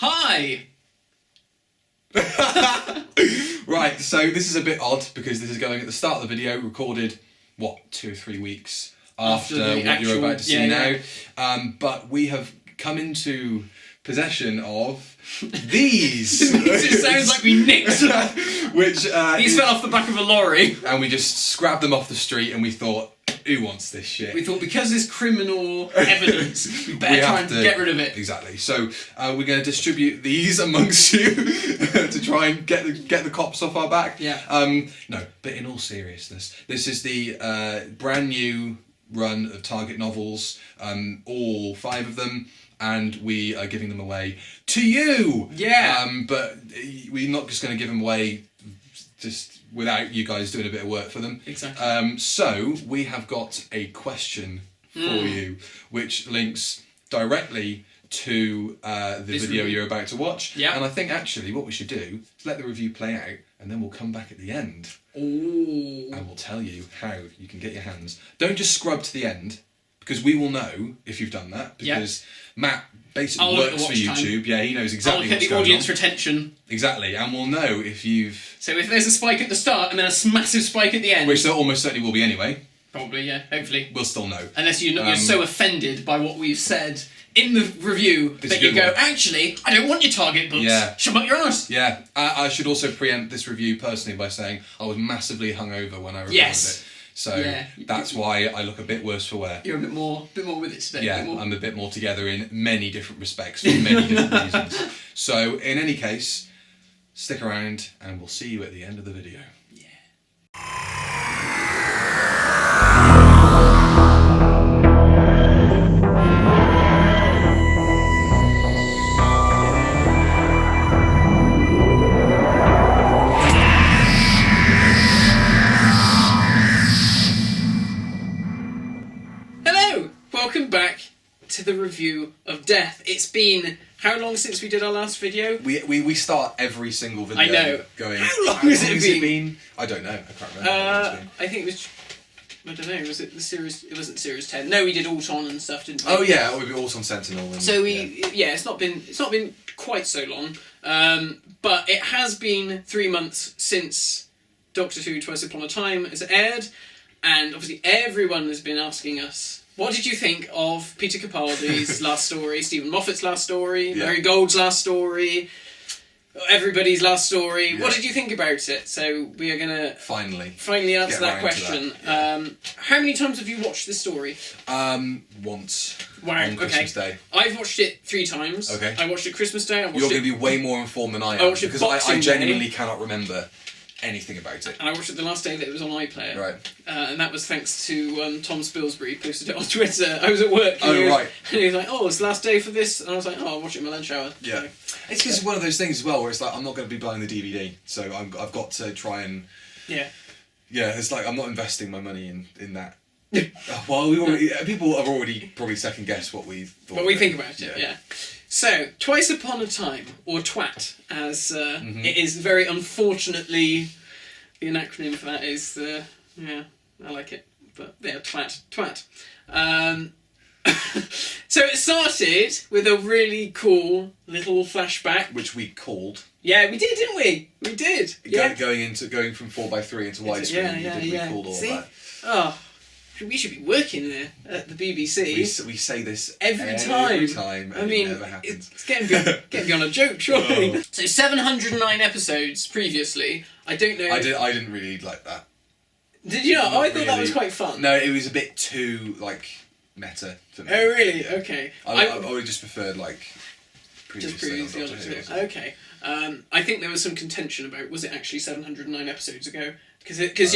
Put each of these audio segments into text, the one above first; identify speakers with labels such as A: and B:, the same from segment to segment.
A: Hi!
B: Right, so this is a bit odd because this is going at the start of the video, recorded, 2 or 3 weeks after what you're about to see now. But we have come into possession of these.
A: It sounds like we nicked them. These fell off the back of a lorry.
B: And we just grabbed them off the street and we thought, who wants this shit?
A: We thought because there's criminal evidence, we better try and get rid of it.
B: Exactly. So we're going to distribute these amongst you to try and get the cops off our back.
A: Yeah.
B: No, but in all seriousness, this is the brand new run of Target novels, all 5 of them, and we are giving them away to you.
A: Yeah.
B: But we're not just going to give them away just without you guys doing a bit of work for them.
A: Exactly.
B: So we have got a question for you, which links directly to the video you're about to watch.
A: Yeah.
B: And I think actually what we should do is let the review play out, and then we'll come back at the end.
A: Ooh.
B: And we'll tell you how you can get your hands. Don't just scrub to the end, because we will know if you've done that. Because Matt basically works for YouTube. Yeah, he knows exactly what's going on.
A: I'll get the audience retention.
B: Exactly, and we'll know if you've...
A: So if there's a spike at the start and then a massive spike at the end...
B: Which there almost certainly will be anyway.
A: Probably, yeah, hopefully.
B: We'll still know.
A: Unless you're so offended by what we've said in the review that you go, actually, I don't want your Target books.
B: Yeah.
A: Shut up your arse.
B: Yeah. I should also preempt this review personally by saying I was massively hungover when I recorded it. So that's why I look a bit worse for wear.
A: You're a bit more with it today.
B: Yeah, I'm a bit more together in many different respects for many different reasons. So in any case, stick around and we'll see you at the end of the video.
A: Welcome back to the review of Death. It's been how long since we did our last video?
B: We start every single video.
A: I know.
B: Going.
A: How long has it been?
B: I don't know. I can't remember.
A: I think it was. I don't know. Was it the series? It wasn't series 10. No, we did Auton and stuff, didn't we?
B: Oh yeah, we did Auton Sentinel. And,
A: so it's not been quite so long, but it has been 3 months since Doctor Who: Twice Upon a Time has aired, and obviously everyone has been asking us. What did you think of Peter Capaldi's last story, Stephen Moffat's last story, Mary Gold's last story, everybody's last story? Yeah. What did you think about it? So we are going to finally answer that question. How many times have you watched this story?
B: Once.
A: Wow,
B: on Christmas Day.
A: I've watched it 3 times.
B: Okay.
A: I watched it Christmas Day.
B: You're going to be way more informed than I am. Because I genuinely cannot remember anything about it.
A: And I watched it the last day that it was on iPlayer.
B: Right.
A: And that was thanks to Tom Spilsbury, posted it on Twitter. I was at work.
B: And
A: he was like, it's the last day for this. And I was like, I'll watch it in my lunch hour.
B: Yeah. So, it's just one of those things as well where it's like, I'm not going to be buying the DVD. So I've got to try and...
A: Yeah.
B: Yeah, it's like, I'm not investing my money in that. Well, people have already probably second guessed what we thought.
A: What we think about it, yeah. So, Twice Upon a Time, or TWAT, as it is very unfortunately, the acronym for that is I like it, but they're TWAT. So it started with a really cool little flashback.
B: Which we called.
A: Yeah, we did, didn't we? We did.
B: Going from 4:3 into widescreen. We called all that.
A: Oh. We should be working there at the BBC.
B: We say this
A: every time.
B: I mean, it never happens.
A: It's getting beyond a joke, surely. So 709 episodes previously. I don't know.
B: I didn't really like that.
A: Did you not? I thought that was quite fun.
B: No, it was a bit too meta for me.
A: Oh really? Okay.
B: I would just preferred previously.
A: Okay. I think there was some contention about was it actually 709 episodes ago. Because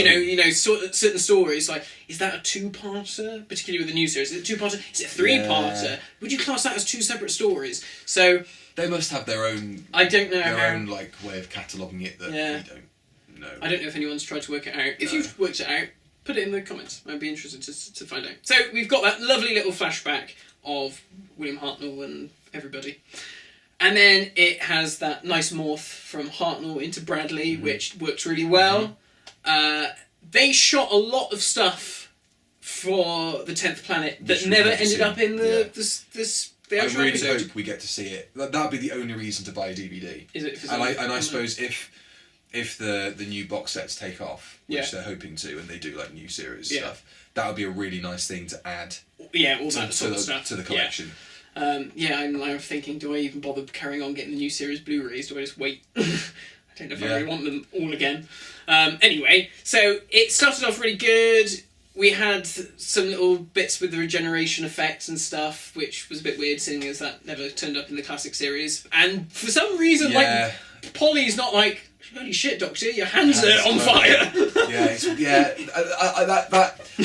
A: certain stories is that a 2-parter, particularly with the new series? Is it a 2-parter? Is it a 3-parter? Yeah. Would you class that as 2 separate stories? So
B: they must have their own.
A: I don't know
B: their own way of cataloguing it that we don't know.
A: I don't know if anyone's tried to work it out. If you've worked it out, put it in the comments. I'd be interested to find out. So we've got that lovely little flashback of William Hartnell and everybody. And then it has that nice morph from Hartnell into Bradley, which works really well. They shot a lot of stuff for the 10th Planet that never ended up in the the
B: I
A: actual
B: really
A: episode.
B: hope we get to see it. That'd be the only reason to buy a DVD.
A: Is it?
B: And I suppose if the new box sets take off, which they're hoping to, and they do like new series stuff, that would be a really nice thing to add.
A: Yeah, all that sort of stuff
B: to the collection.
A: I'm thinking, do I even bother carrying on getting the new series Blu-rays? Do I just wait? I don't know if I really want them all again. Anyway, so it started off really good. We had some little bits with the regeneration effects and stuff, which was a bit weird, seeing as that never turned up in the classic series. And for some reason, like, Polly's not like, holy shit, Doctor, your hands are on fire.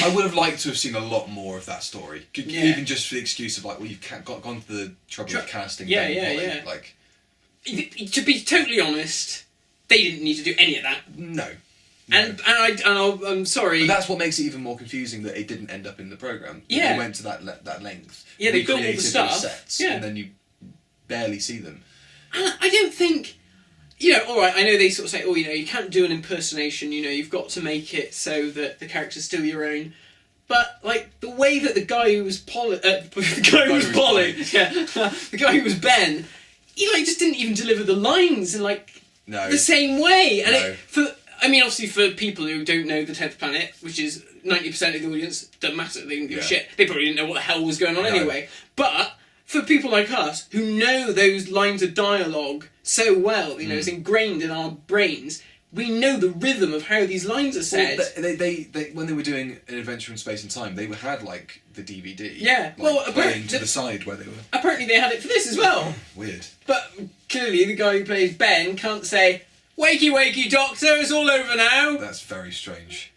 B: I would have liked to have seen a lot more of that story. Even just for the excuse of like, well, you've gone to the trouble of casting Polly. Like,
A: to be totally honest, they didn't need to do any of that.
B: No.
A: I'm sorry.
B: But that's what makes it even more confusing that it didn't end up in the programme.
A: Yeah.
B: They went to that length.
A: Yeah, they built all the stuff.
B: Sets, and then you barely see them.
A: And I don't think... alright, I know they sort of say, you can't do an impersonation, you've got to make it so that the character's still your own. But, like, the way that the guy who was Polly... the guy who was Ben, he, like, just didn't even deliver the lines in, like, the same way. And obviously for people who don't know the 10th Planet, which is 90% of the audience, doesn't matter, they didn't give a shit. They probably didn't know what the hell was going on anyway. But for people like us, who know those lines of dialogue so well, it's ingrained in our brains, we know the rhythm of how these lines are said.
B: Well, they when they were doing An Adventure in Space and Time, they had, like, the DVD.
A: Yeah.
B: Playing to the side where they were...
A: Apparently they had it for this as well.
B: Weird.
A: But clearly the guy who plays Ben can't say, "Wakey, wakey, Doctor, it's all over now."
B: That's very strange.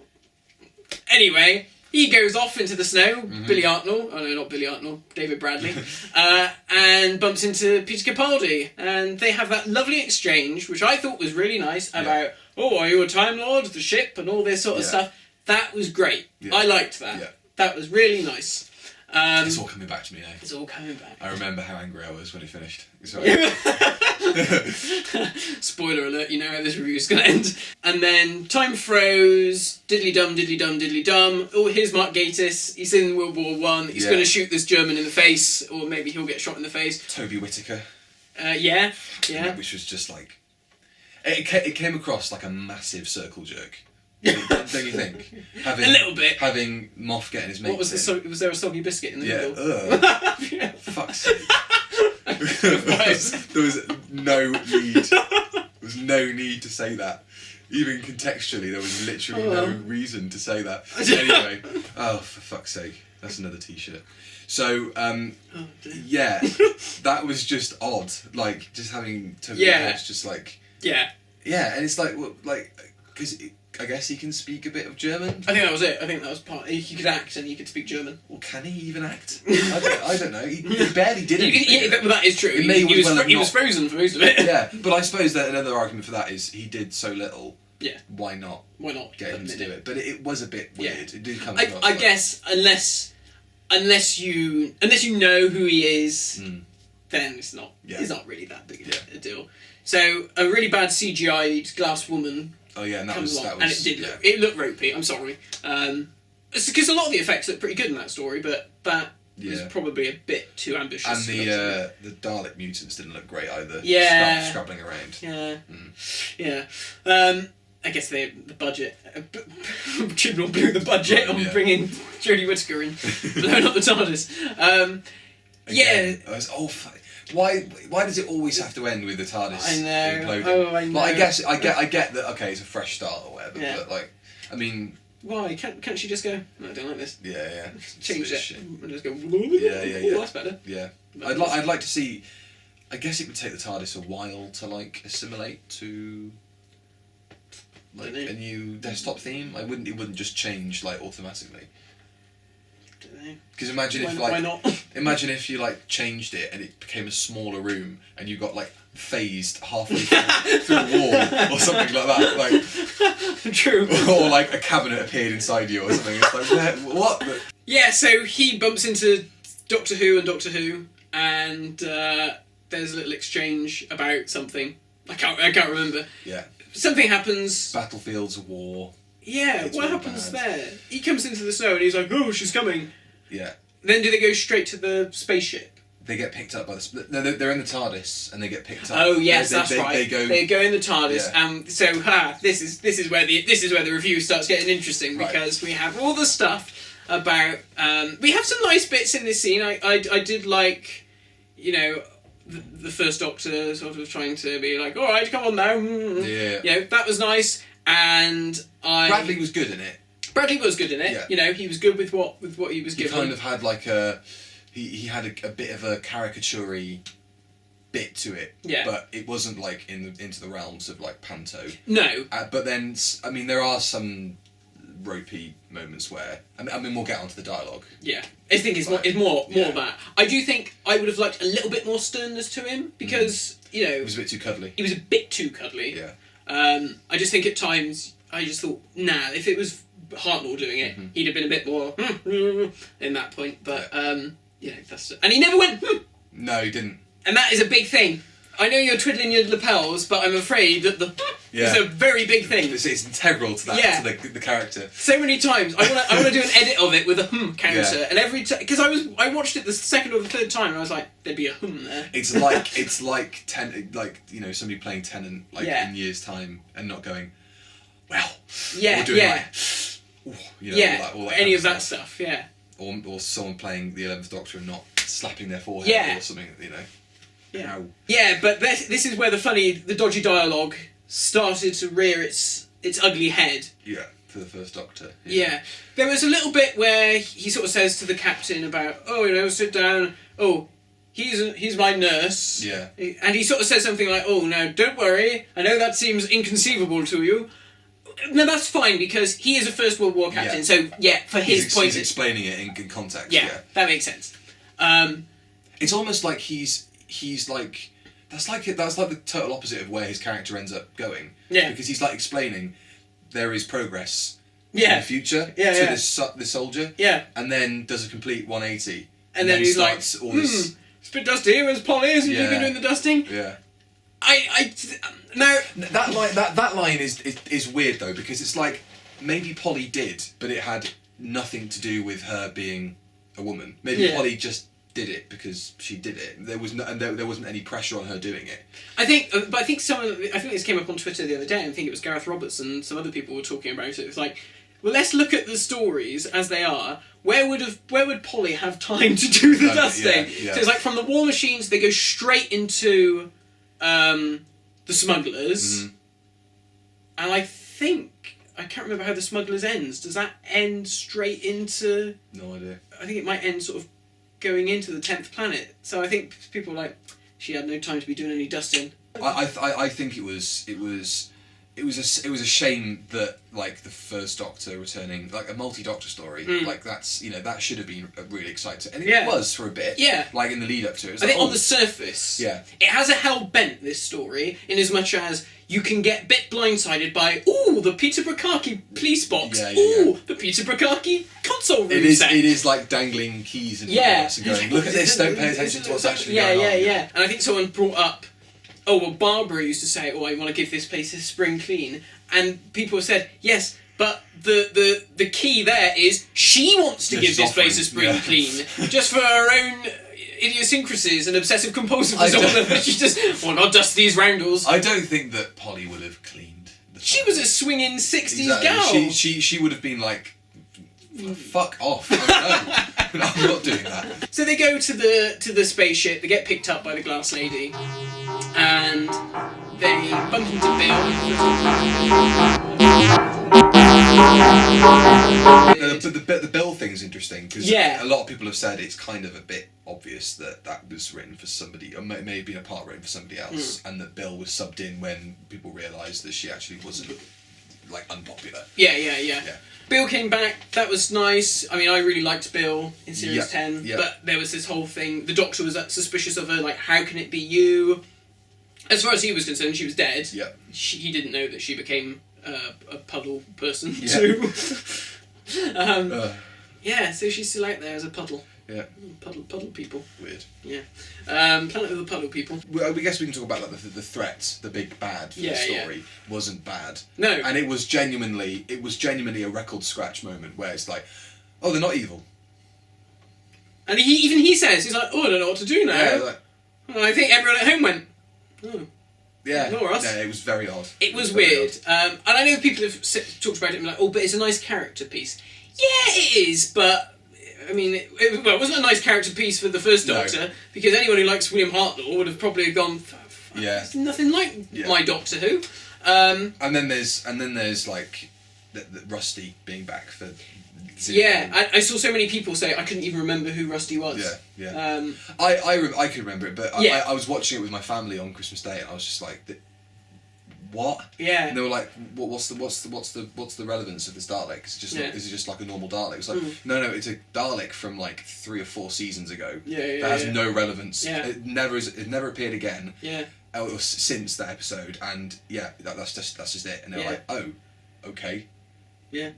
A: Anyway, he goes off into the snow, Billy Hartnell, oh no, not Billy Hartnell, David Bradley, and bumps into Peter Capaldi, and they have that lovely exchange, which I thought was really nice, about, are you a Time Lord, the ship, and all this sort of stuff. That was great. Yeah. I liked that. Yeah. That was really nice.
B: It's all coming back to me now.
A: It's all coming back.
B: I remember how angry I was when it finished.
A: Spoiler alert, you know how this review is going to end. And then time froze, diddly dum, diddly dum, diddly dum. Oh, here's Mark Gatiss. He's in World War One. He's going to shoot this German in the face, or maybe he'll get shot in the face.
B: Toby Whittaker.
A: Yeah.
B: Which was just like... It came across like a massive circle jerk. Don't you think?
A: A little bit.
B: Having Moff getting his mate.
A: Was there a soggy biscuit in the middle?
B: Yeah. Fuck's sake. There was no need. There was no need to say that. Even contextually, there was literally no reason to say that. Anyway, for fuck's sake, that's another T-shirt. So, that was just odd. Like, just having Toby Harris just like... Yeah, and it's like, because I guess he can speak a bit of German.
A: I think that was it. I think that was part. He could act and he could speak German.
B: Well, can he even act? I don't know. He barely did anything.
A: That is true. He was frozen for most of it.
B: Yeah, but I suppose that another argument for that is he did so little.
A: Yeah.
B: Why not? Get him to do it? But it was a bit weird. Yeah. It did come across.
A: I guess unless you know who he is, then it's not really that big a deal. So a really bad CGI glass woman.
B: Oh yeah, and that
A: comes
B: was,
A: along, and it looked ropey. I'm sorry, because a lot of the effects look pretty good in that story, but that was probably a bit too ambitious.
B: And the Dalek mutants didn't look great either.
A: Yeah,
B: scrabbling around.
A: Yeah. I guess the budget. Chibnall blew the budget on bringing Jodie Whittaker in, blowing up the TARDIS.
B: It was awful. Why does it always have to end with the TARDIS imploding?
A: Oh, I know.
B: Like, I get that. Okay, it's a fresh start or whatever. Yeah. But like, I mean,
A: why can't she just go? No, I don't like this.
B: Yeah.
A: Change it and just go.
B: Yeah.
A: That's better.
B: Yeah, I'd like to see. I guess it would take the TARDIS a while to like assimilate to like a new desktop theme. It wouldn't just change like automatically. Because imagine if you like changed it and it became a smaller room and you got like phased halfway through the wall or something like that, like
A: true,
B: or like a cabinet appeared inside you or something. It's like what?
A: Yeah, so he bumps into Doctor Who, and there's a little exchange about something. I can't remember.
B: Yeah.
A: Something happens.
B: Battlefields of war.
A: Yeah, what happens there? He comes into the snow and he's like, "Oh, she's coming."
B: Yeah.
A: Then do they go straight to the spaceship?
B: they get picked up by the... No, they're in the TARDIS and they get picked up.
A: Oh yes, that's right. They go in the TARDIS,
B: Yeah.
A: so this is where the review starts getting interesting, because we have all the stuff about. We have some nice bits in this scene. I did like, you know, the first Doctor sort of trying to be like, all right, come on now.
B: Yeah.
A: You know, that was nice, and
B: Bradley was good in it.
A: Bradley was good in it.
B: Yeah.
A: You know, he was good with what he was given.
B: He kind of had like a... He had a bit of a caricature-y bit to it.
A: Yeah.
B: But it wasn't like into the realms of like panto.
A: No.
B: But then, I mean, there are some ropey moments where... I mean, we'll get onto the dialogue.
A: Yeah. I think it's more that. I do think I would have liked a little bit more sternness to him, because, you know...
B: It was a bit too cuddly.
A: He was a bit too cuddly.
B: Yeah.
A: I just think at times, I just thought, nah, if it was Hartnell doing it, he'd have been a bit more in that point. But, you know, that's... And he never went,
B: No, he didn't.
A: And that is a big thing. I know you're twiddling your lapels, but I'm afraid that the is a very big thing.
B: It's integral to that, to the character.
A: So many times, I want to do an edit of it with a counter, and every time, because I watched it the second or the third time, and I was like, there'd be a there.
B: It's like you know, somebody playing Tenant in years' time and not going, well,
A: yeah,
B: or doing like, ooh, you know, all that
A: any of that stuff, yeah.
B: Or someone playing the 11th Doctor and not slapping their forehead or something, you know.
A: Yeah.
B: Ow.
A: Yeah, but this is where the dodgy dialogue started to rear its ugly head.
B: Yeah, for the first Doctor.
A: Yeah. There was a little bit where he sort of says to the captain about, oh, you know, sit down. Oh, he's my nurse.
B: Yeah.
A: And he sort of says something like, oh, no, don't worry. I know that seems inconceivable to you. No, that's fine, because he is a First World War captain.
B: Yeah.
A: So, yeah, for his point...
B: He's explaining it in context.
A: Yeah, that makes sense.
B: It's almost like he's like... That's like the total opposite of where his character ends up going.
A: Yeah.
B: Because he's like explaining there is progress in the future to this soldier.
A: Yeah.
B: And then does a complete 180.
A: And then he's like,
B: all this...
A: it's a bit dusty here, where's Polly? Isn't he been doing the dusting?
B: Yeah.
A: Now
B: that line is weird though, because it's like maybe Polly did, but it had nothing to do with her being a woman. Maybe Polly just did it because she did it. There was there wasn't any pressure on her doing it.
A: I think this came up on Twitter the other day. I think it was Gareth Roberts and some other people were talking about it. It's like, well, let's look at the stories as they are. Where would Polly have time to do the dusting?
B: Yeah.
A: So it's like from the War Machines, they go straight into the Smugglers, and I can't remember how the Smugglers ends. Does that end straight into?
B: No idea.
A: I think it might end sort of going into the 10th planet. So I think people are like, she had no time to be doing any dusting.
B: I think it was a shame that like the first Doctor returning, like a multi-Doctor story, like that's, you know, that should have been really exciting, and it was for a bit. Yeah. Like in the lead up to it.
A: I think on the surface, it has a hell bent, this story, in as much as you can get a bit blindsided by, ooh, the Peter Bukaki police box, the Peter Bukaki console room set.
B: It is like dangling keys and and going, look at this, don't pay attention to what's actually going on.
A: Yeah. And I think someone brought up, oh, well, Barbara used to say, oh, I want to give this place a spring clean. And people said, yes, but the key there is she wants to give this place a spring clean. Just for her own idiosyncrasies and obsessive compulsive disorder. She just, well, I'll dust these roundels.
B: I don't think that Polly would have cleaned.
A: She was a swinging 60s gal.
B: She would have been like, fuck off. I'm not doing that.
A: So they go to the spaceship, they get picked up by the glass lady, and they bump into
B: But the Bill thing's interesting, because a lot of people have said it's kind of a bit obvious that was written for somebody, or may have been a part written for somebody else, and that Bill was subbed in when people realised that she actually wasn't like unpopular.
A: Yeah. Bill came back, that was nice. I mean, I really liked Bill in Series 10, but there was this whole thing, the Doctor was suspicious of her, like, how can it be you? As far as he was concerned, she was dead.
B: Yeah.
A: He didn't know that she became a puddle person, too. So she's still out there as a puddle.
B: Yeah.
A: Puddle people.
B: Weird.
A: Yeah. Planet of the Puddle People.
B: Well, I guess we can talk about like the threat, the big bad for the story wasn't bad.
A: No.
B: And it was genuinely a record scratch moment where it's like, oh, they're not evil.
A: And even he says, he's like, oh, I don't know what to do now.
B: Yeah, like,
A: and I think everyone at home went, oh.
B: yeah.
A: Ignore us.
B: Yeah, it was very odd.
A: It was weird. And I know people have talked about it and been like, oh, but it's a nice character piece. Yeah, it is, but I mean, it wasn't a nice character piece for the first Doctor, because anyone who likes William Hartnell would have probably gone, it's nothing like my Doctor Who.
B: And then there's like the Rusty being back for.
A: I saw so many people say I couldn't even remember who Rusty was.
B: Yeah. I could remember it, but I was watching it with my family on Christmas Day, and I was just like, what?
A: Yeah.
B: And they were like, what's the relevance of this Dalek? Is it just like a normal Dalek? It's like no, it's a Dalek from like 3 or 4 seasons ago. That has no relevance.
A: Yeah.
B: It never appeared again.
A: Yeah.
B: Since that episode, and that's just it. And they're like, oh, okay.
A: Yeah.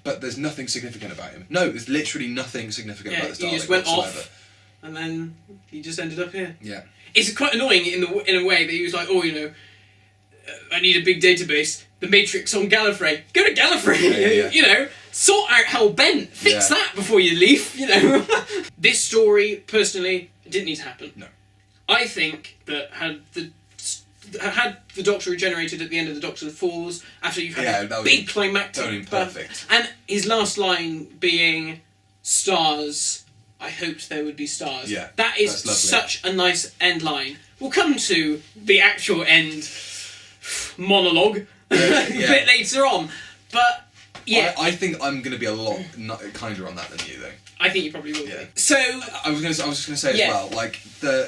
B: But there's nothing significant about him. No, there's literally nothing significant about this Dalek.
A: He just went
B: whatsoever.
A: off, and then he just ended up here.
B: Yeah.
A: It's quite annoying in a way that he was like, oh, I need a big database. The Matrix on Gallifrey. Go to Gallifrey.
B: Yeah.
A: Sort out Hell Bent. Fix that before you leave. This story personally didn't need to happen.
B: No.
A: I think that had the Doctor regenerated at the end of the Doctor Falls, after you've had a big climactic
B: perfect.
A: And his last line being, stars, I hoped there would be stars.
B: Yeah,
A: that is such a nice end line. We'll come to the actual end monologue a bit later on. But, yeah.
B: I think I'm going to be a lot kinder on that than you, though.
A: I think you probably will be. So...
B: I was just going to say as well, like, the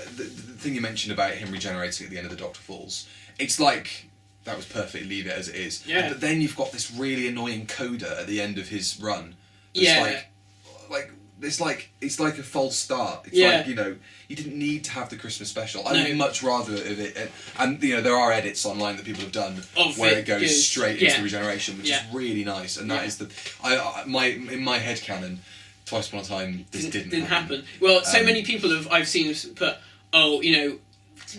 B: thing you mentioned about him regenerating at the end of the Doctor Falls, it's like, that was perfect, leave it as it is.
A: Yeah.
B: But then you've got this really annoying coda at the end of his run. It's like a false start. It's like, you didn't need to have the Christmas special. I would much rather of it, and there are edits online that people have done where it goes straight into the regeneration, which is really nice, and that is in my headcanon, Twice Upon a Time, this didn't happen.
A: Well, so many people I've seen put,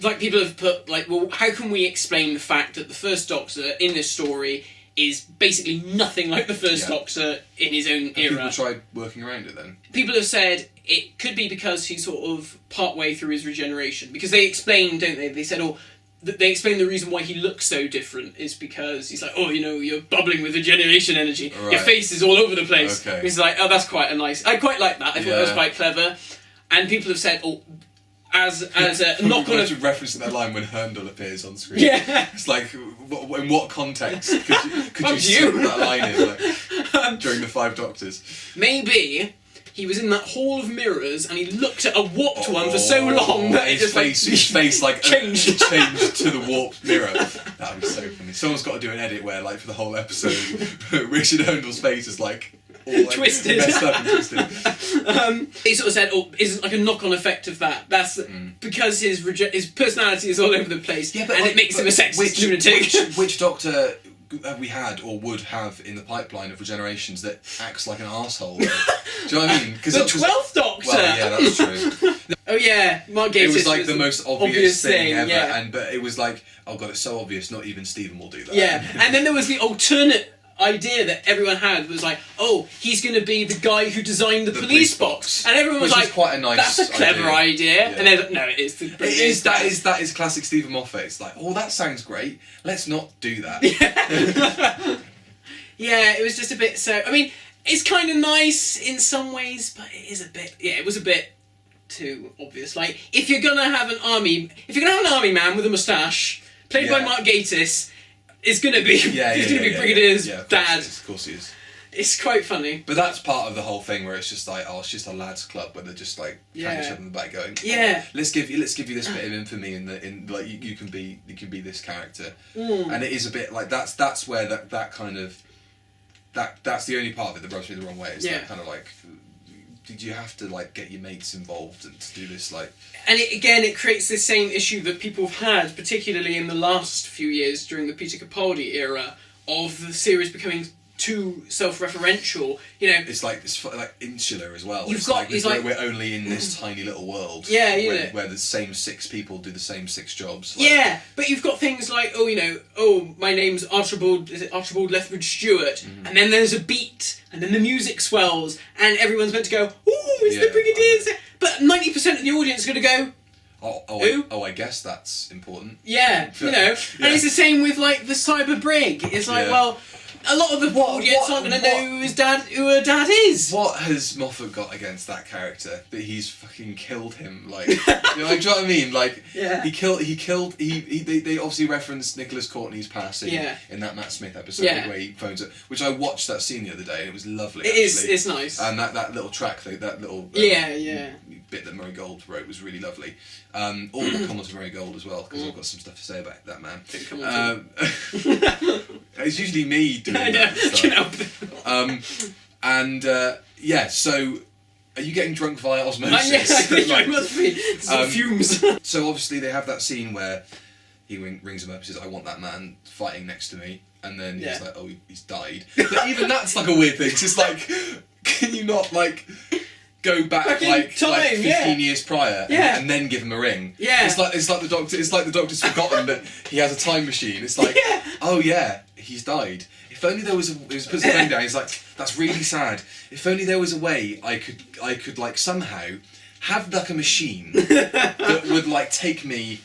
A: like people have put, like, well, how can we explain the fact that the first Doctor in this story is basically nothing like the first Doctor in his own era?
B: People tried working around it then?
A: People have said it could be because he's sort of part-way through his regeneration. Because they explain, don't they? They said, they explain the reason why he looks so different is because he's like, you're bubbling with regeneration energy. Right. Your face is all over the place. Okay. He's like, that's quite a nice... I quite like that. I thought that was quite clever. And people have said, as a knock on a
B: reference to that line when Herndl appears on screen.
A: Yeah.
B: It's like, in what context could you slip that line in during the 5 Doctors?
A: Maybe he was in that hall of mirrors and he looked at a warped one for so long that
B: his face like
A: changed
B: to the warped mirror. That would be so funny. Someone's got to do an edit where, like, for the whole episode, Richard Herndl's face is like all like
A: twisted,
B: messed up and twisted.
A: He sort of said, isn't like a knock-on effect of that. That's because his personality is all over the place, and it makes him a sexist lunatic.
B: Which Doctor have we had or would have in the pipeline of regenerations that acts like an arsehole? Do you know what I mean?
A: The 12th Doctor!
B: Well, yeah, that's true.
A: Oh yeah, Mark Gatiss.
B: It was like the most obvious thing ever, but it was like, oh god, it's so obvious, not even Stephen will do that.
A: Yeah, and then there was the alternate idea that everyone had was like, he's going to be the guy who designed the police box. And everyone was like,
B: quite a nice
A: that's a clever idea. Yeah. And they're like, no, it is.
B: That is classic Stephen Moffat. It's like, that sounds great. Let's not do that.
A: Yeah, it was just a bit so... I mean, it's kind of nice in some ways, but it is a bit... Yeah, it was a bit too obvious. Like, if you're going to have an army man with a moustache, played by Mark Gatiss... It's going to be Brigadier's dad.
B: Of course he is.
A: It's quite funny.
B: But that's part of the whole thing where it's just like, it's just a lads club where they're just like patting each other on the back going, let's give you this bit of infamy in like you can be this character. And it is a bit like that's where that kind of that's the only part of it that rubs me the wrong way. It's that kind of like, did you have to like get your mates involved and to do this like?
A: And it creates this same issue that people have had, particularly in the last few years during the Peter Capaldi era, of the series becoming too self-referential.
B: It's like insular as well. We're only in this tiny little world. Where the same 6 people do the same 6 jobs.
A: Like, but you've got things like my name's Archibald. Is it Archibald Lethbridge Stewart? And then there's a beat, and then the music swells, and everyone's meant to go, ooh, it's the Brigadier. But 90% of the audience are going to go,
B: I guess that's important.
A: Yeah, you know. And it's the same with, like, the Cyber Brig. It's like, well, a lot of the audience aren't going to know who her dad is.
B: What has Moffat got against that character that he's fucking killed him? Like, you know, do you know what I mean? Like, they obviously referenced Nicholas Courtney's passing in that Matt Smith episode where he phones it, which I watched that scene the other day and it was lovely.
A: It's nice.
B: And that little track, that little bit that Murray Gold wrote was really lovely. All the comments are Murray Gold as well, because I've got some stuff to say about that man. It's usually me doing that. So are you getting drunk via osmosis?
A: Yes, I think I must be. Some fumes.
B: So obviously they have that scene where he rings him up and says, I want that man fighting next to me, and then he's like, oh, he's died. But even that's like a weird thing. It's just like, can you not like go back like 15 years prior and then give him a ring?
A: Yeah.
B: It's like the doctor's forgotten that he has a time machine. It's like, oh yeah, he's died. If only there was he puts his phone down, he's like, that's really sad. If only there was a way I could like somehow have like a machine that would like take me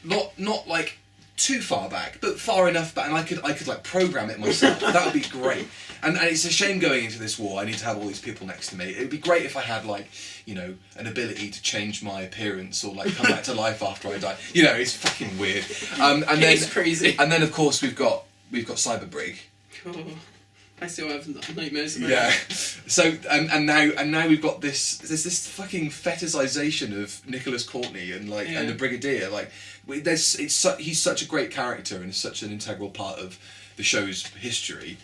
B: not like too far back, but far enough back, and I could like program it myself. That would be great. And it's a shame going into this war I need to have all these people next to me. It'd be great if I had like, you know, an ability to change my appearance or like come back to life after I die. You know, it's fucking weird.
A: It's crazy.
B: And then of course we've got Cyber Brig.
A: Oh, I still have nightmares about
B: Yeah. So and now we've got there's this fucking fetishization of Nicholas Courtney and like and the Brigadier. Like he's such a great character and such an integral part of the show's history.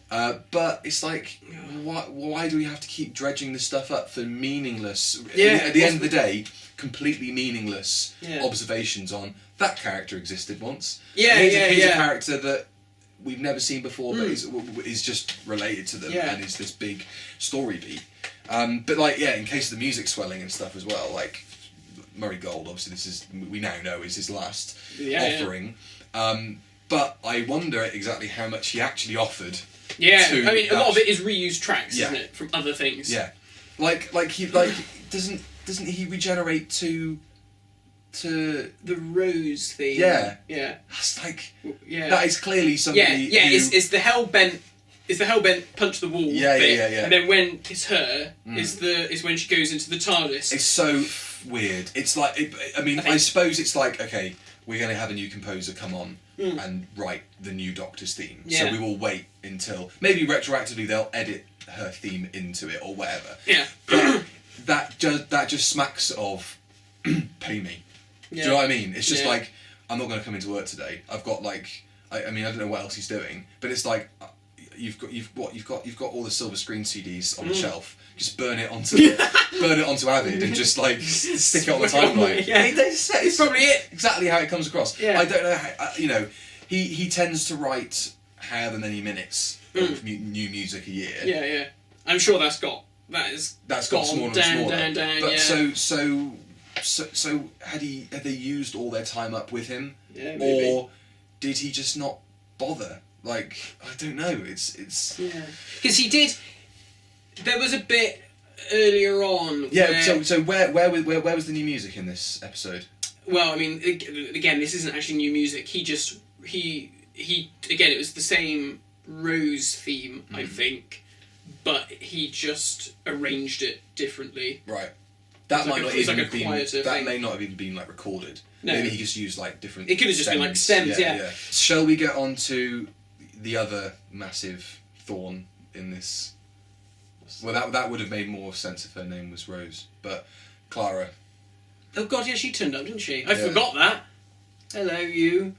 B: But it's like, why do we have to keep dredging this stuff up for meaningless? At the end of the day, completely meaningless observations on that character existed once. He's a character that we've never seen before, but is just related to them and is this big story beat. But like, in case of the music swelling and stuff as well, like Murray Gold, obviously we now know is his last offering. But I wonder exactly how much he actually offered.
A: Yeah, I mean, a lot of it is reused tracks, isn't it, from other things?
B: Yeah, like he doesn't he regenerate to
A: the Rose theme?
B: Yeah. That's like that is clearly somebody.
A: It's the hellbent. It's the hellbent punch the wall bit.
B: Yeah.
A: And then when it's her, is when she goes into the TARDIS.
B: It's so weird. It's like I suppose it's like, okay, we're going to have a new composer come on and write the new Doctor's theme.
A: Yeah.
B: So we will wait until maybe retroactively they'll edit her theme into it or whatever.
A: Yeah.
B: But that just smacks of pay me.
A: Yeah.
B: Do you know what I mean? It's just like, I'm not going to come into work today. I've got like, I don't know what else he's doing, but it's like, you've got all the silver screen CDs on the shelf. Just burn it onto Avid and just like stick it on the timeline.
A: Yeah,
B: it's
A: probably it.
B: Exactly how it comes across.
A: Yeah.
B: I don't know how, he tends to write however many minutes of new music a year.
A: Yeah. I'm sure that's got
B: smaller and smaller. But so had they used all their time up with him?
A: Yeah, maybe.
B: Or did he just not bother? Like, I don't know. It's
A: because he did. There was a bit earlier on.
B: Yeah. So where was the new music in this episode?
A: Well, I mean, again, this isn't actually new music. He again, it was the same Rose theme, I think, but he just arranged it differently.
B: Right. That may not have even been like recorded.
A: No.
B: Maybe he just used like different.
A: It could have just been like stems. Yeah.
B: Shall we get on to the other massive thorn in this? Well, that would have made more sense if her name was Rose, but Clara.
A: Oh God, yeah, she turned up, didn't she? I forgot that. Hello, you.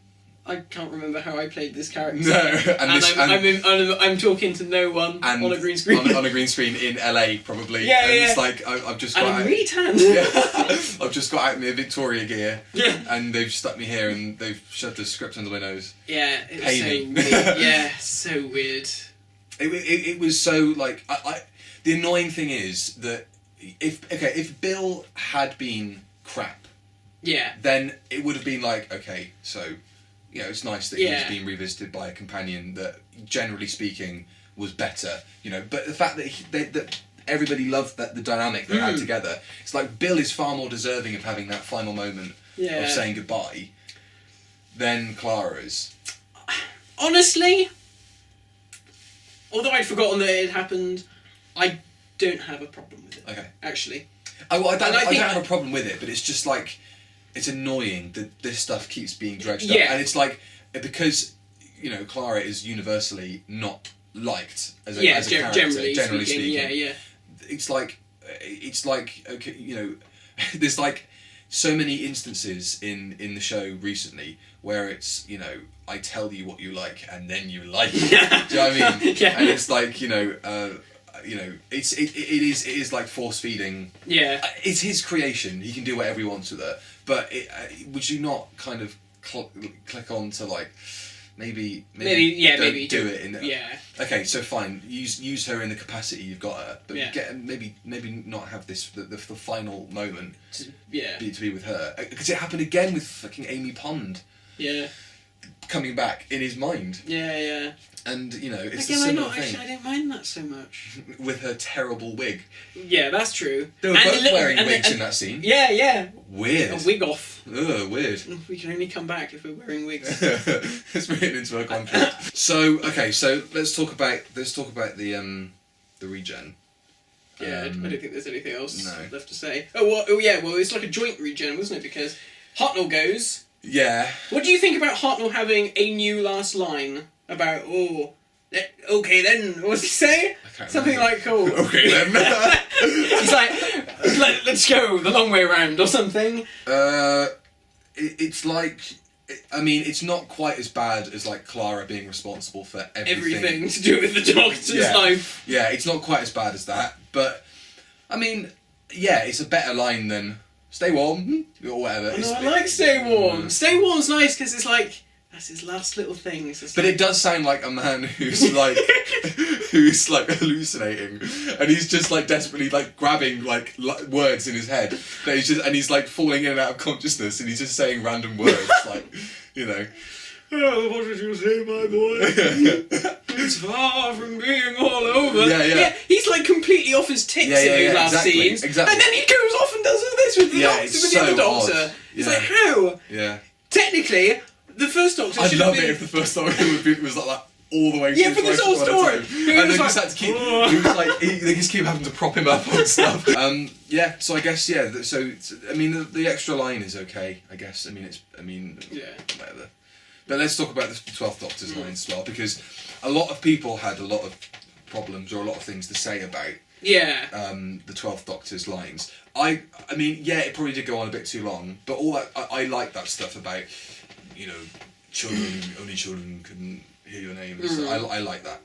A: I can't remember how I played this character.
B: No,
A: I'm talking to no one on a green screen.
B: On a green screen in LA, probably.
A: Yeah.
B: It's like I've just got.
A: I'm really tanned.
B: I've just got out my Victoria gear.
A: Yeah.
B: And they've stuck me here and they've shoved a script under my nose.
A: Yeah, it was so weird. Yeah, so weird.
B: It was so like the annoying thing is that if Bill had been crap, then it would have been like, okay, so. It's nice that he's being revisited by a companion that, generally speaking, was better. But the fact that everybody loved the dynamic they had together. It's like Bill is far more deserving of having that final moment of saying goodbye than Clara is.
A: Honestly, although I'd forgotten that it happened, I don't have a problem with it.
B: Okay.
A: Actually.
B: I don't have a problem with it, but it's just like, it's annoying that this stuff keeps being dredged up. And it's like, because, you know, Clara is universally not liked as a character, generally speaking. Yeah. It's like, okay, you know, there's like so many instances in the show recently where it's, you know, I tell you what you like and then you like it. Do you know what I mean?
A: Yeah.
B: And it's like, you know, it is like force feeding.
A: Yeah.
B: It's his creation. He can do whatever he wants with it. But would you not kind of click on to like maybe do it in okay, so fine, use her in the capacity you've got her, but maybe not have this the final moment to be with her, because it happened again with fucking Amy Pond coming back in his mind, and you know, it's again, a similar thing.
A: Actually, I don't mind that so much
B: with her terrible wig.
A: Yeah, that's true.
B: They were both wearing wigs in that scene.
A: Yeah.
B: Weird.
A: A wig off.
B: Ugh, weird.
A: We can only come back if we're wearing wigs.
B: It's written into our contract. So let's talk about the regen.
A: Yeah, I don't think there's anything else left to say. Well, it's like a joint regen, wasn't it? Because Hartnell goes.
B: Yeah.
A: What do you think about Hartnell having a new last line about, okay then, what does he say? Something like,
B: okay then.
A: He's like, let's go the long way round or something.
B: It's like, I mean, it's not quite as bad as like Clara being responsible for everything
A: to do with the Doctor's life.
B: Yeah, it's not quite as bad as that, but I mean, yeah, it's a better line than stay warm or whatever.
A: I like stay warm. Stay warm's nice because it's like, that's his last little thing.
B: But it does sound like a man who's like hallucinating, and he's just like desperately like grabbing like words in his head. He's like falling in and out of consciousness, and he's just saying random words like, you know. Oh, what did you say, my boy?
A: It's far from being all over.
B: Yeah.
A: He's like completely off his tits in those last scenes.
B: Exactly.
A: And then he goes off and does all this with the Doctor, with the other Doctor.
B: Odd.
A: It's like, how?
B: Yeah.
A: Technically, the first Doctor
B: I'd love it if the first Doctor was like that all the way through.
A: Yeah, for this whole story.
B: And they just had to keep, they just keep having to prop him up on stuff. So I guess, I mean, the extra line is okay, I guess. Whatever. But let's talk about the 12th Doctor's lines as well, because a lot of people had a lot of problems or a lot of things to say about the 12th Doctor's lines. I mean, it probably did go on a bit too long, but all that, I like that stuff about, you know, only children can hear your name. I like that.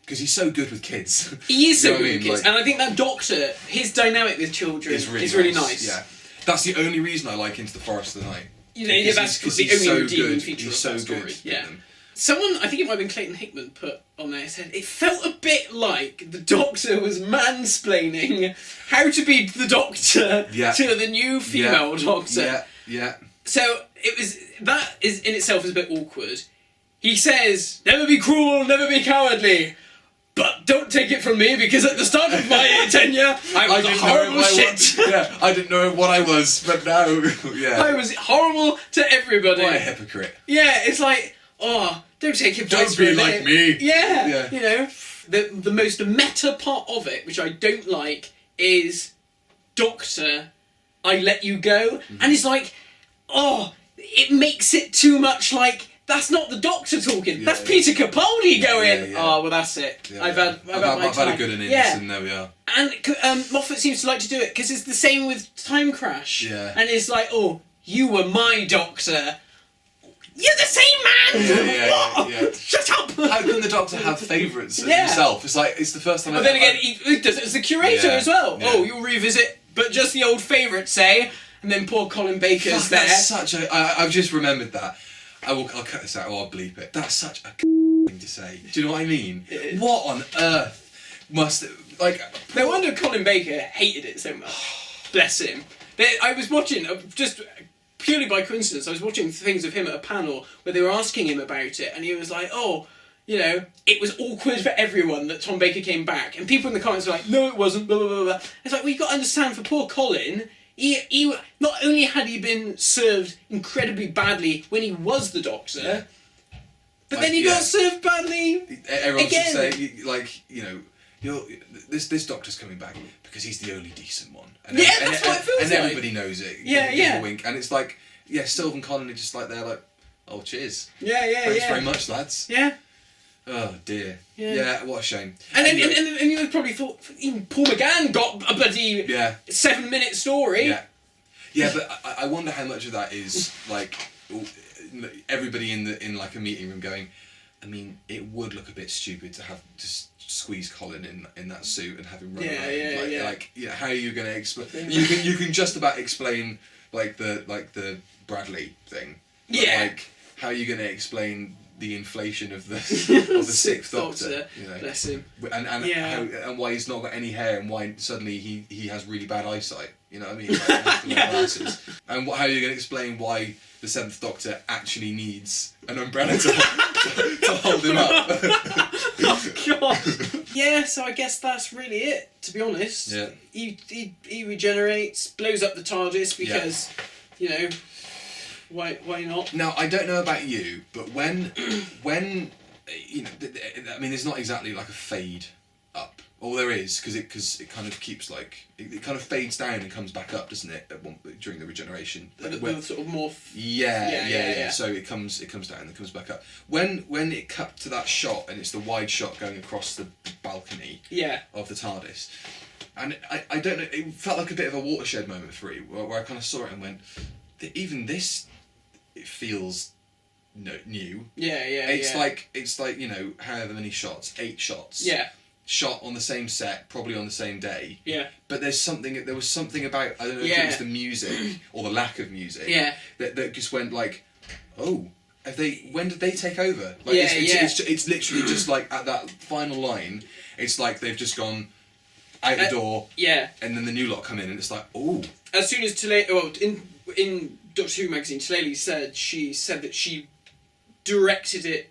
B: Because he's so good with kids.
A: He is so good with kids. And I think that Doctor, his dynamic with children is really nice.
B: Yeah. That's the only reason I like Into the Forest of the Night.
A: That's the only redeeming feature of that story.
B: Good.
A: Yeah. Someone, I think it might have been Clayton Hickman, put on there, said it felt a bit like the Doctor was mansplaining how to be the Doctor to the new female Doctor.
B: Yeah.
A: So that is in itself is a bit awkward. He says, "Never be cruel, never be cowardly. But don't take it from me, because at the start of my tenure, I was a horrible shit."
B: I didn't know what I was, but now,
A: I was horrible to everybody.
B: What a hypocrite.
A: Yeah, it's like, don't take it
B: Don't be like me.
A: Yeah. You know, the most meta part of it, which I don't like, is Doctor, I let you go. And it's like, it makes it too much like, that's not the Doctor talking. That's Peter Capaldi going. Oh, well, that's it. I've had
B: a good innings, and there we are.
A: And Moffat seems to like to do it because it's the same with Time Crash.
B: Yeah.
A: And it's like, you were my Doctor. You're the same man.
B: Yeah.
A: Shut up.
B: How can the Doctor have favourites himself? It's like it's the first time.
A: But then again, he does it as the curator as well. Yeah. You'll revisit, but just the old favourites, say. And then poor Colin Baker's there.
B: That's such a. I've just remembered that. I'll cut this out or I'll bleep it. That's such a thing to say. Do you know what I mean? What on earth must
A: No wonder Colin Baker hated it so much. Bless him. I was watching just purely by coincidence. I was watching things of him at a panel where they were asking him about it, and he was like, you know, it was awkward for everyone that Tom Baker came back. And people in the comments were like, no, it wasn't, blah, blah, blah, blah. It's like, well, you've got to understand, for poor Colin, he not only had he been served incredibly badly when he was the Doctor, but then he got served badly
B: Everyone
A: again.
B: should say, like, you know, this Doctor's coming back because he's the only decent one. And
A: that's what it feels
B: and
A: like.
B: everybody knows it.
A: Yeah,
B: Give
A: yeah.
B: a wink. And it's like, Sylvan Colin are just like, they're like, oh, cheers.
A: Yeah,
B: Thanks very much, lads.
A: Yeah.
B: Oh, dear. Yeah, what a shame.
A: And you probably thought, even Paul McGann got a bloody 7-minute story.
B: Yeah, but I wonder how much of that is, like, everybody in like a meeting room going, I mean, it would look a bit stupid to have just squeeze Colin in that suit and have him run around. Like, how are you going to explain? You can just about explain like the Bradley thing. But, like, how are you going to explain the inflation of the sixth Doctor? You know?
A: Bless him.
B: And why he's not got any hair and why suddenly he has really bad eyesight. You know what I mean? Like, glasses. And how are you going to explain why the Seventh Doctor actually needs an umbrella to hold him up?
A: Oh God! Yeah, so I guess that's really it. To be honest, he regenerates, blows up the TARDIS because you know why not?
B: Now I don't know about you, but when you know, I mean, there's not exactly like a fade up. Or there is, because it kind of keeps like it kind of fades down and comes back up, doesn't it? During the regeneration,
A: The sort of morph.
B: Yeah. So it comes down and comes back up. When it cut to that shot and it's the wide shot going across the balcony of the TARDIS, and I don't know, it felt like a bit of a watershed moment for me, where I kind of saw it and went, even this, it feels new. It's like you know, however many shots, 8 shots. Shot on the same set, probably on the same day. But there was something about, I don't know if it was the music or the lack of music. That just went like, oh, when did they take over? Like it's literally just like at that final line, it's like they've just gone out the door. And then the new lot come in and it's like, oh.
A: As soon as in Doctor Who magazine, Tilly said that she directed it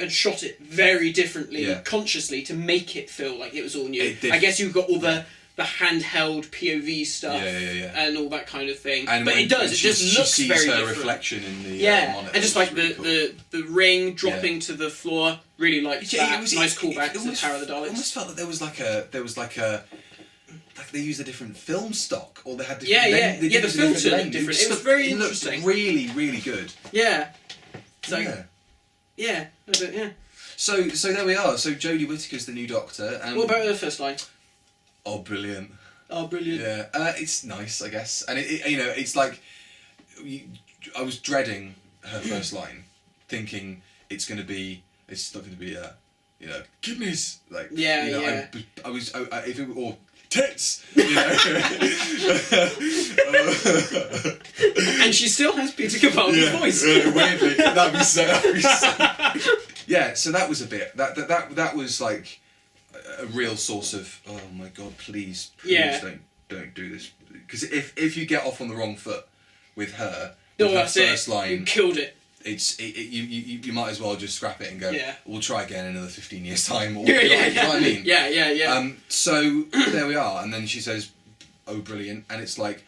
A: and shot it very differently, consciously, to make it feel like it was all new. I guess you've got all the handheld POV stuff and all that kind of thing. And but it does. It just looks very different. She sees her reflection in the monitor. And just like the ring dropping to the floor. Really like that. Nice callback to the Power of the Daleks.
B: It almost felt like there was like they used a different film stock, or they had different
A: the filter looked different. It was very interesting.
B: Really, really good. So there we are. So Jodie Whittaker's the new Doctor. And
A: what about her first line?
B: Oh, brilliant.
A: Yeah.
B: It's nice, I guess. And it's like, I was dreading her first line, thinking it's not going to be kidneys. Like, I was, if it were, or tits, you know.
A: And she still has Peter Capaldi's voice.
B: Weirdly, that'd be so. Yeah, so that was a bit. That was like a real source of, oh my God, please don't do this, because if you get off on the wrong foot with her, first line,
A: you killed it.
B: You might as well just scrap it and go, we'll try again in another 15 years time. Or,
A: You know
B: what I mean?
A: Yeah.
B: So there we are, and then she says, "Oh, brilliant," and it's like,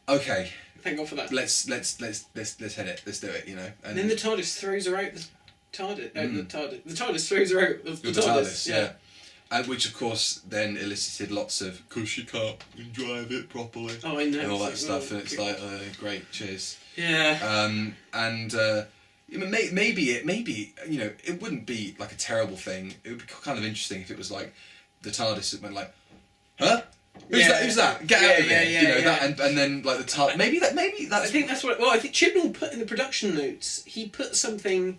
B: okay.
A: Thank God for that.
B: Let's hit it. Let's do it. You know.
A: And then the TARDIS throws her out. The TARDIS throws her out of the TARDIS.
B: Which of course then elicited lots of, because she can't drive it properly.
A: Oh, I know.
B: And all that stuff, and it's like, great, cheers.
A: Yeah.
B: Maybe it wouldn't be like a terrible thing. It would be kind of interesting if it was like the TARDIS went like, huh? Who's that? Get out of here! That, and then like the TARDIS. Maybe that's.
A: I think that's what. Well, I think Chibnall put in the production notes. He put something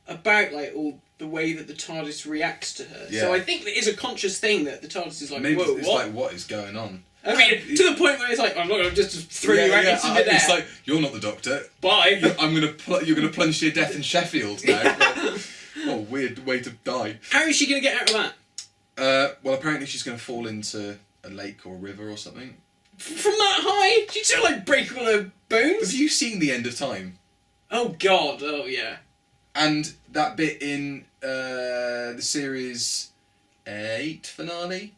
A: about like all the way that the TARDIS reacts to her. So I think it is a conscious thing that the TARDIS is like,
B: maybe
A: whoa,
B: it's
A: what?
B: like, what is going on?
A: I mean, to the point where it's like, I'm not going to just throw you out into the
B: It's like, you're not the Doctor.
A: Bye.
B: You're gonna plunge to your death in Sheffield now. Like, oh, weird way to die.
A: How is she going to get out of that?
B: Well, apparently she's going to fall into a lake or a river or something.
A: From that high? She'd sort of like break all her bones?
B: Have you seen The End of Time?
A: Oh God, oh yeah.
B: And that bit in the series 8 finale,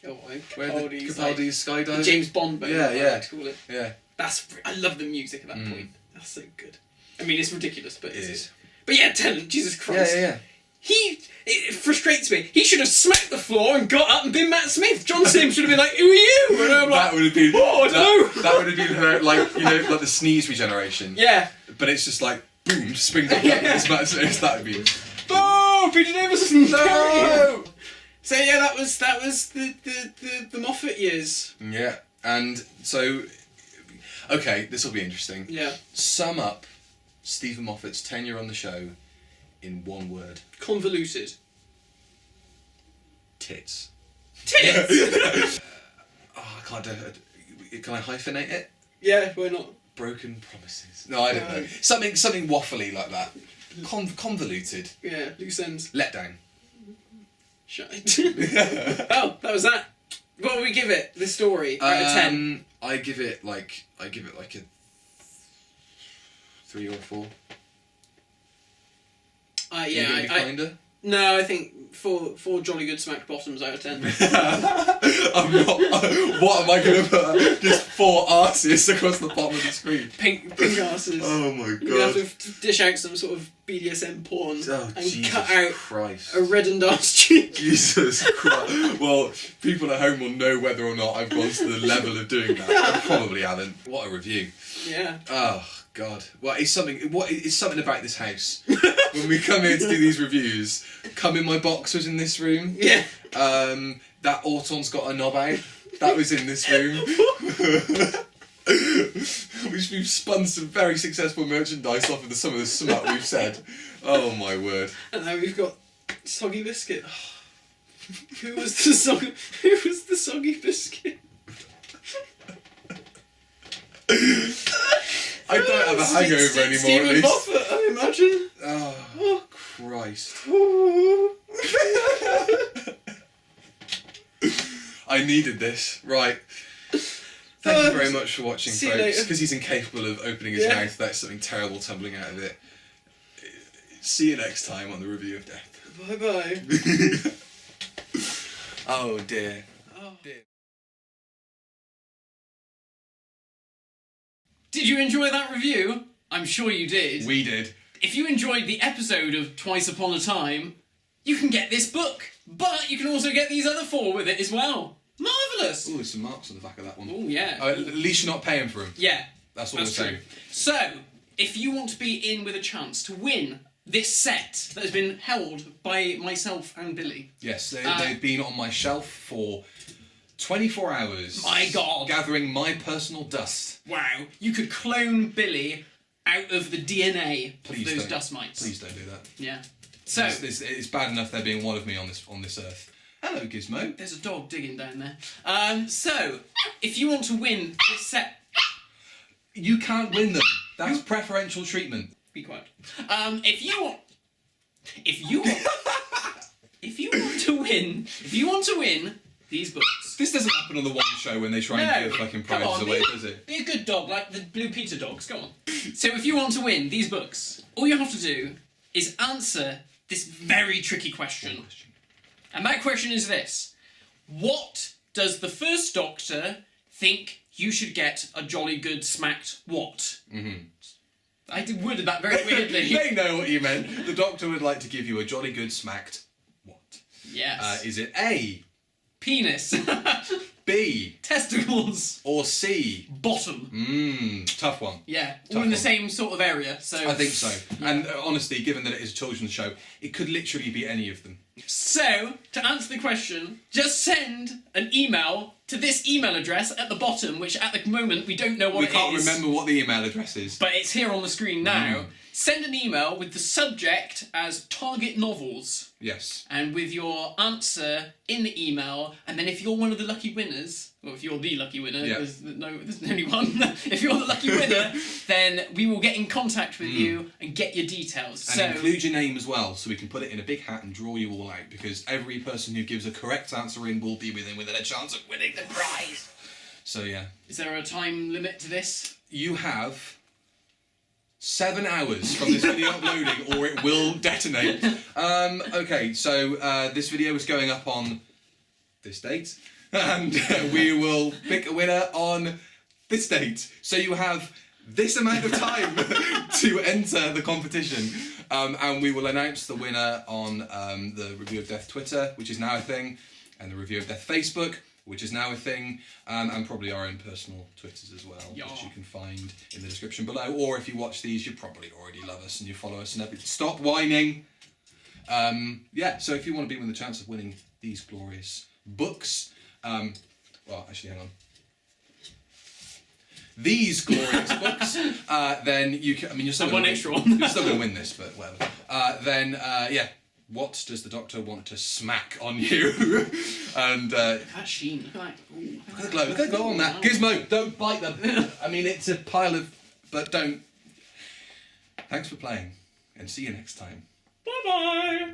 A: Oh,
B: where
A: Capaldi's
B: Capaldi's skydiving.
A: James Bond boat.
B: Yeah, yeah.
A: To call it.
B: Yeah.
A: I love the music at that point. That's so good. I mean, it's ridiculous, but
B: it is.
A: But yeah, Tennant, Jesus Christ.
B: Yeah.
A: It frustrates me. He should have smacked the floor and got up and been Matt Smith. John Sims should have been like, "Who are you?" And I'm like,
B: that would have been.
A: Oh, I don't know.
B: That would have been like like the sneeze regeneration.
A: Yeah.
B: But it's just like boom, springs up. It's Matt Smith. That would be.
A: Oh, Peter Davison.
B: No.
A: So yeah, that was the Moffat years.
B: Yeah, and so okay, this will be interesting.
A: Yeah.
B: Sum up Stephen Moffat's tenure on the show in one word.
A: Convoluted.
B: Tits.
A: Tits.
B: I can't do it. Can I hyphenate it?
A: Yeah, why not?
B: Broken promises. No, I don't know. Something waffly like that. Convoluted.
A: Yeah, loose ends.
B: Letdown.
A: Shite. Oh, that was that. What would we give it? The story out of 10.
B: I give it like a 3 or 4.
A: Yeah,
B: Kinda.
A: No, I think four jolly good smacked bottoms out of 10.
B: I'm not. What am I going to put? Just 4 arses across the bottom of the screen.
A: Pink asses.
B: Oh my god.
A: You have to dish out some sort of BDSM porn and
B: Jesus
A: cut out
B: Christ.
A: a reddened arse cheek.
B: Jesus Christ. Well, people at home will know whether or not I've gone to the level of doing that. I probably haven't. What a review.
A: Yeah.
B: Oh God. Well, it's something about this house. When we come here to do these reviews, come in my boxers in this room.
A: Yeah.
B: That Auton's got a knob out. That was in this room. We've spun some very successful merchandise off of some of the smut we've said. Oh my word.
A: And now we've got Soggy Biscuit. Who was the Soggy Biscuit?
B: I don't have a hangover anymore,
A: Stephen
B: at least.
A: Moffat, I imagine.
B: Oh, Christ. I needed this. Right. Thank you very much for watching,
A: See you
B: folks.
A: later.
B: Because he's incapable of opening his mouth without something terrible tumbling out of it. See you next time on the Review of Death.
A: Bye-bye.
B: Oh, dear. Oh, dear.
A: Did you enjoy that review? I'm sure you did.
B: We did.
A: If you enjoyed the episode of Twice Upon a Time, you can get this book. But you can also get these other 4 with it as well. Marvellous!
B: Oh, there's some marks on the back of that one.
A: Oh, yeah.
B: At least you're not paying for them.
A: Yeah.
B: That's what we're saying.
A: So, if you want to be in with a chance to win this set that has been held by myself and Billy.
B: Yes, they've been on my shelf for 24 hours.
A: My God.
B: Gathering my personal dust.
A: Wow. You could clone Billy out of the DNA of those
B: don't.
A: dust mites.
B: Please don't do that.
A: Yeah. So
B: it's bad enough there being one of me on this earth. Hello, Gizmo.
A: There's a dog digging down there. So if you want to win this set,
B: you can't win them. That's preferential treatment.
A: Be quiet. If you want to win these books.
B: This doesn't happen on the one show when they try and give fucking prizes away, does it?
A: Be a good dog, like the Blue Peter dogs. Go on. So if you want to win these books, all you have to do is answer this very tricky question. And that question is this. What does the First Doctor think you should get a jolly good smacked what? Mm-hmm. I worded that very weirdly.
B: They know what you meant. The Doctor would like to give you a jolly good smacked what?
A: Yes.
B: Is it A?
A: Penis.
B: B?
A: Testicles.
B: Or C?
A: Bottom.
B: Tough one.
A: Yeah,
B: Tough
A: all in the
B: one.
A: same sort of area. So
B: I think so. Yeah. And honestly, given that it is a children's show, it could literally be any of them.
A: So, to answer the question, just send an email to this email address at the bottom, which at the moment we don't know what it is.
B: We can't remember what the email address is.
A: But it's here on the screen now. Send an email with the subject as Target Novels.
B: Yes.
A: And with your answer in the email, and then if you're one of the lucky winners, or if you're the lucky winner, there's only one. If you're the lucky winner, then we will get in contact with you and get your details.
B: And include your name as well, so we can put it in a big hat and draw you all out, because every person who gives a correct answer in will be within a chance of winning the prize. So yeah.
A: Is there a time limit to this?
B: You have 7 hours from this video uploading, or it will detonate. Okay, so this video is going up on this date, and we will pick a winner on this date. So you have this amount of time to enter the competition, and we will announce the winner on the Review of Death Twitter, which is now a thing, and the Review of Death Facebook, which is now a thing, and probably our own personal Twitters as well, which you can find in the description below. Or if you watch these, you probably already love us and you follow us and everything. Stop whining! Yeah, so if you want to be with the chance of winning these glorious books, well, actually, hang on. These glorious books, then you can, I mean, you're still going to win this, but whatever. Then, yeah. What does the Doctor want to smack on you? And
A: look at that sheen. Look at that. Ooh,
B: look at the glow. Look at the glow on that. Gizmo, don't bite them. I mean, it's a pile of... But don't. Thanks for playing, and see you next time.
A: Bye-bye.